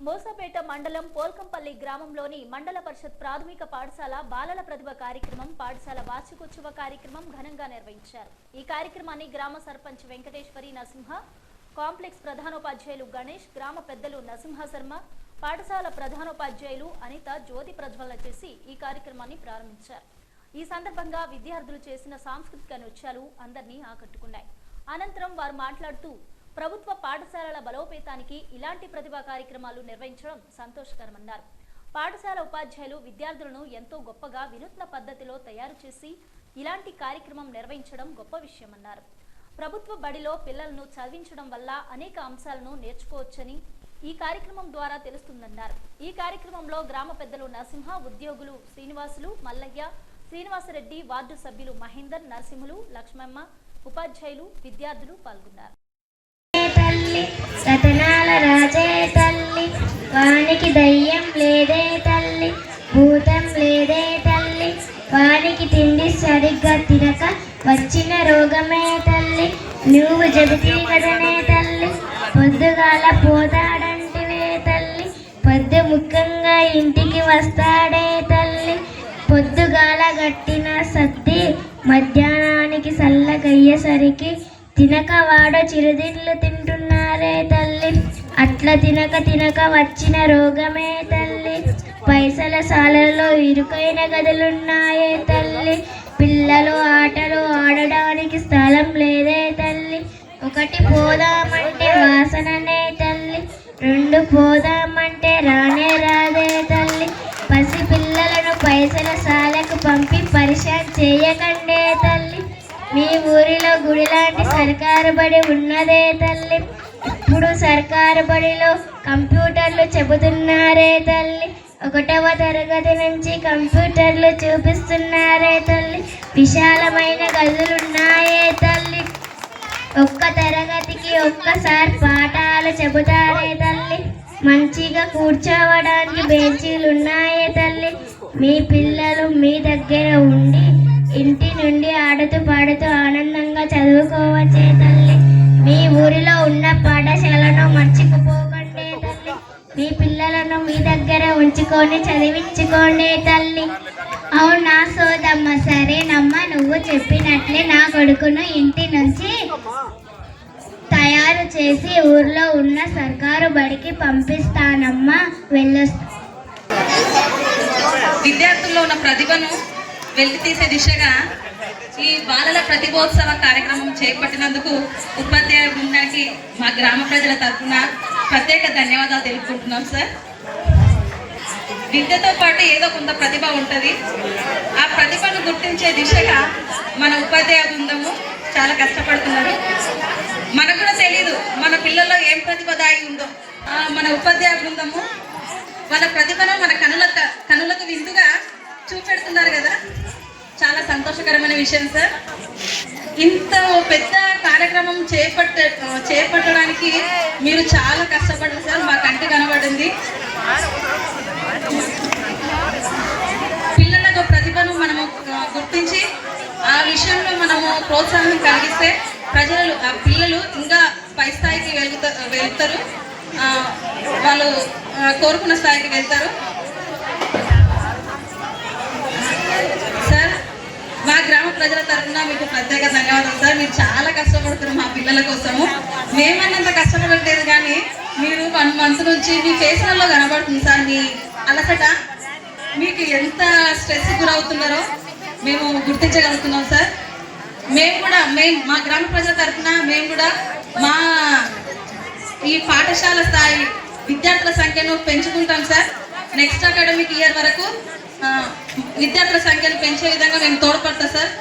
మోసపేట మండలం పోల్కంపల్లి గ్రామంలోని మండల పరిషత్ ప్రాథమిక పాఠశాల బాలల ప్రతిభ కార్యక్రమం పాఠశాల వార్షికోత్సవ కార్యక్రమం ఘనంగా నిర్వహించారు. ఈ కార్యక్రమాన్ని గ్రామ సర్పంచ్ వెంకటేశ్వరి నరసింహ, కాంప్లెక్స్ ప్రధానోపాధ్యాయులు గణేష్, గ్రామ పెద్దలు నరసింహ శర్మ, పాఠశాల ప్రధానోపాధ్యాయులు అనిత జ్యోతి ప్రజ్వలన చేసి ఈ కార్యక్రమాన్ని ప్రారంభించారు. ఈ సందర్భంగా విద్యార్థులు చేసిన సాంస్కృతిక నృత్యాలు అందరినీ ఆకట్టుకున్నాయి. అనంతరం వారు మాట్లాడుతూ ప్రభుత్వ పాఠశాలల బలోపేతానికి ఇలాంటి ప్రతిభా కార్యక్రమాలు నిర్వహించడం సంతోషకరమన్నారు. పాఠశాల ఉపాధ్యాయులు విద్యార్థులను ఎంతో గొప్పగా వినూత్న పద్ధతిలో తయారు చేసి ఇలాంటి కార్యక్రమం నిర్వహించడం గొప్ప విషయమన్నారు. ప్రభుత్వ బడిలో పిల్లలను చదివించడం వల్ల అనేక అంశాలను నేర్చుకోవచ్చని ఈ కార్యక్రమం ద్వారా తెలుస్తుందన్నారు. ఈ కార్యక్రమంలో గ్రామ పెద్దలు నరసింహ, ఉద్యోగులు శ్రీనివాసులు, మల్లయ్య, శ్రీనివాసరెడ్డి, వార్డు సభ్యులు మహేందర్, నరసింహులు, లక్ష్మమ్మ, ఉపాధ్యాయులు, విద్యార్థులు పాల్గొన్నారు. రతనాల రాజే తల్లి, వానికి దయ్యం లేదే తల్లి, భూతం లేదే తల్లి, వానికి తిండి సరిగ్గా తినక వచ్చిన రోగమే తల్లి, నువ్వు చెబితే కదనే తల్లి, పొద్దుగాల పోతాడంటివే తల్లి, పొద్దు ముఖ్యంగా ఇంటికి వస్తాడే తల్లి, పొద్దుగాల గట్టిన సత్తి మధ్యాహ్నానికి సల్లగయ్యేసరికి తినక వాడ చిరుదిళ్ళు తింటున్నారే తల్లి, అట్లా తినక వచ్చిన రోగమే తల్లి, పైసల సాలలో ఇరుకైన గదులున్నాయే తల్లి, పిల్లలు ఆటలు ఆడడానికి స్థలం లేదే తల్లి, ఒకటి పోదామంటే వాసననే తల్లి, రెండు పోదామంటే రానే రాదే తల్లి, పసి పిల్లలను పైసల సాలకు పంపి పరిశాన్ చేయకండే తల్లి, మీ ఊరిలో గుడి లాంటి సర్కారు బడి ఉన్నదే తల్లి, ఇప్పుడు సర్కారు బడిలో కంప్యూటర్లు చెబుతున్నారే తల్లి, 1వ తరగతి నుంచి కంప్యూటర్లు చూపిస్తున్నారే తల్లి, విశాలమైన గదులున్నాయే తల్లి, ఒక్క తరగతికి ఒక్కసారి పాఠాలు చెబుతారే తల్లి, మంచిగా కూర్చోవడానికి బెంచీలున్నాయే తల్లి, మీ పిల్లలు మీ దగ్గర ఉండి ఇంటి నుండి ఆడుతూ పాడుతూ ఆనందంగా చదువుకోవచ్చే తల్లి, మీ ఊరిలో ఉన్న పాఠశాలను మర్చిపోకండి తల్లి, మీ పిల్లలను మీ దగ్గర ఉంచుకొని చదివించుకోండి తల్లి. అవునా సోదమ్మ, సరేనమ్మా, నువ్వు చెప్పినట్లే నా కొడుకును ఇంటి నుంచి తయారు చేసి ఊర్లో ఉన్న సర్కారు బడికి పంపిస్తానమ్మా, వెళ్ళొస్తా. విద్యార్థుల్లో ఉన్న ప్రతిభను వెలికి తీసే దిశగా ఈ బాలల ప్రతిభోత్సవ కార్యక్రమం చేపట్టినందుకు ఉపాధ్యాయ బృందానికి మా గ్రామ ప్రజల తరఫున ప్రత్యేక ధన్యవాదాలు తెలుపుకుంటున్నాం సార్. విద్యతో పాటు ఏదో కొంత ప్రతిభ ఉంటుంది. ఆ ప్రతిభను గుర్తించే దిశగా మన ఉపాధ్యాయ బృందము చాలా కష్టపడుతున్నారు. మనకు కూడా తెలీదు మన పిల్లల్లో ఏం ప్రతిభ దాగి ఉందో. మన ఉపాధ్యాయ బృందము వాళ్ళ ప్రతిభను మన కనులకు విందుగా చూపెడుతున్నారు కదా, చాలా సంతోషకరమైన విషయం సార్. ఇంత పెద్ద కార్యక్రమం చేపట్టడానికి మీరు చాలా కష్టపడ్డారు సార్, మా కంటి కనబడింది. పిల్లలకు ప్రతిభను మనము గుర్తించి ఆ విషయంలో మనము ప్రోత్సాహం కలిగిస్తే ఆ పిల్లలు ఇంకా పై స్థాయికి వెళ్తారు, వాళ్ళు కోరుకున్న స్థాయికి వెళ్తారు. మా గ్రామ ప్రజల తరఫున మీకు ప్రత్యేక ధన్యవాదాలు సార్. మీరు చాలా కష్టపడుతున్నారు మా పిల్లల కోసము. మేమన్నంత కష్టపడలేదు కానీ మీరు 1 మంత్ నుంచి మీ ఫేస్లలో కనబడుతుంది సార్ మీ అలసట. మీకు ఎంత స్ట్రెస్ గురవుతున్నారో మేము గుర్తించగలుగుతున్నాం సార్. మా గ్రామ ప్రజల తరఫున మేము కూడా మా ఈ పాఠశాల స్థాయి విద్యార్థుల సంఖ్యను పెంచుకుంటాం సార్. నెక్స్ట్ అకాడమిక్ ఇయర్ వరకు విద్యార్థుల సంఖ్యను పెంచే విధంగా మేము తోడ్పడతాం సార్.